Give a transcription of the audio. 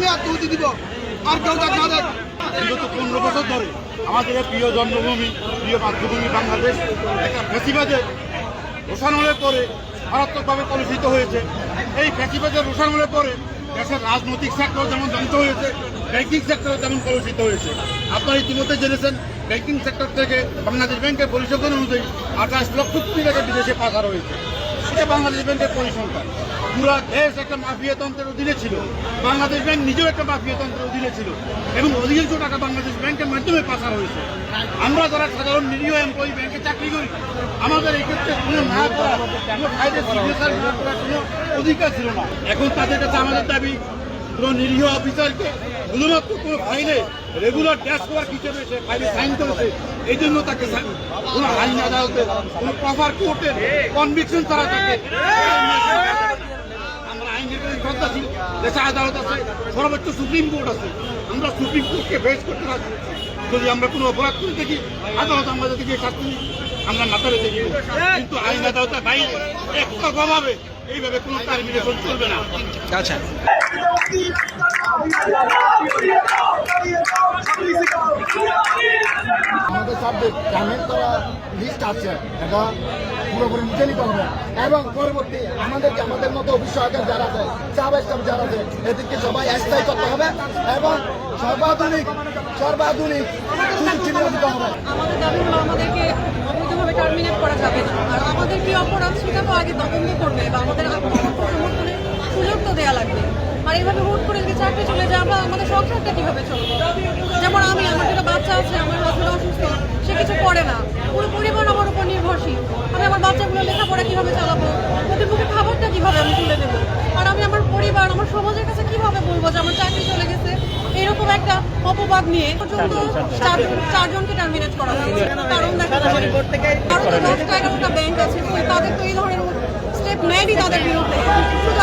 আমি আত্মহতি দিব, আর কেউ দেখ না দেখ। বিগত 15 বছর ধরে আমাদের প্রিয় জন্মভূমি, প্রিয় মাতৃভূমি বাংলাদেশ একটা ফ্যাসিবাদের রোষানলের পরে মারাত্মকভাবে কলুষিত হয়েছে। এই ফ্যাসিবাদের রোষানলের পরে দেশের রাজনৈতিক সেক্টর যেমন ধ্বংস হয়েছে, ব্যাংকিং সেক্টর তেমন কলুষিত হয়েছে। আপনারা ইতিমধ্যে জেনেছেন ব্যাংকিং সেক্টর থেকে বাংলাদেশ ব্যাংকের পরিসংখ্যান অনুযায়ী 28 লক্ষ কোটি টাকা বিদেশে পাচার হয়েছে। এটা বাংলাদেশ ব্যাংকের পরিসংখ্যান। পুরা দেশ একটা মাফিয়াতন্ত্রের অধীনে ছিল, বাংলাদেশ ব্যাংক নিজেও একটা মাফিয়াতন্ত্রের অধীনে ছিল এবং অধিকাংশ টাকা বাংলাদেশ ব্যাংকের মাধ্যমে পাচার হয়েছে। আমরা যারা সাধারণ নিরীহ এমপ্লয়ি ব্যাংকে চাকরি করি, আমাদের এই ক্ষেত্রে কোনো না করা, কোনো ফাইলের সিগনেচার না করার কোনো অধিকার ছিল না। এখন তাদের কাছে আমাদের দাবি, কোনো নিরীহ অফিসারকে শুধুমাত্র কোনো ফাইলে রেগুলার ড্যাশ করার হিসেবে সে ফাইলে সাইন করেছে, এই জন্য তাকে কোনো আইন আদালতে কোনো প্রপার কোর্টের কনভিকশন ছাড়া তাকে আমরা আইনের সন্ত্রাসী দেশে আদালত আছে, সর্বোচ্চ সুপ্রিম কোর্ট আছে। আমরা সুপ্রিম কোর্টকে ফেস করতে পারি। যদি আমরা কোনো অপরাধ করে দেখি, আদালত আমাদেরকে যে শাস্তি আমরা মাথা রেখে দিব, কিন্তু আইন আদালতের বাইরে একতরফাভাবে এইভাবে কোনো টার্মিনেশন চলবে না। আচ্ছা, আমাদের সাবজেক্ট জামিন করা লিস্ট আছে, এটা পুরোপুরি নিচে নিতে হবে এবং পরবর্তী আমাদেরকে আমাদের মতো অফিস সহায়ক যারা আছে, সাব স্টাফ যারা আছে, এদেরকে সবাই স্থায়ী করতে হবে এবং সর্বাধুনিক সুযোগ চিহ্ন দিতে হবে। আমাদের দাবি হলো আমাদেরকে অবৈধভাবে টার্মিনেট করা যাবে না, আর আমাদের কি অপরাধ সেটা তো আগে তদন্ত করবে বা আমাদের আত্মসমর্পণের সুযোগ তো দেওয়া লাগবে। আর এইভাবে হুট করে যদি চাকরি চলে যায়, আমরা আমাদের সংসারটা কিভাবে চলবো? যেমন আমার একটা বাচ্চা আছে, আমার হাজবেন্ড অসুস্থ, সে কিছু করে না, পুরো পরিবার আমার উপর নির্ভরশীল। আমি আমার বাচ্চাগুলো লেখাপড়া কিভাবে চালাবো, প্রতিমুখী খাবারটা কিভাবে আমি তুলে দেবো, আর আমি আমার পরিবার, আমার সমাজের কাছে কিভাবে বলবো যে আমার চাকরি চলে গেছে? এরকম একটা অপবাদ নিয়ে পর্যন্ত চারজনকে টার্মিনেট করা হয়েছে। কারণ দেখা যায় আরো তো 10টা 11টা ব্যাংক আছে, তাদের তো এই ধরনের স্টেপ নেয়নি তাদের বিরুদ্ধে। শুধু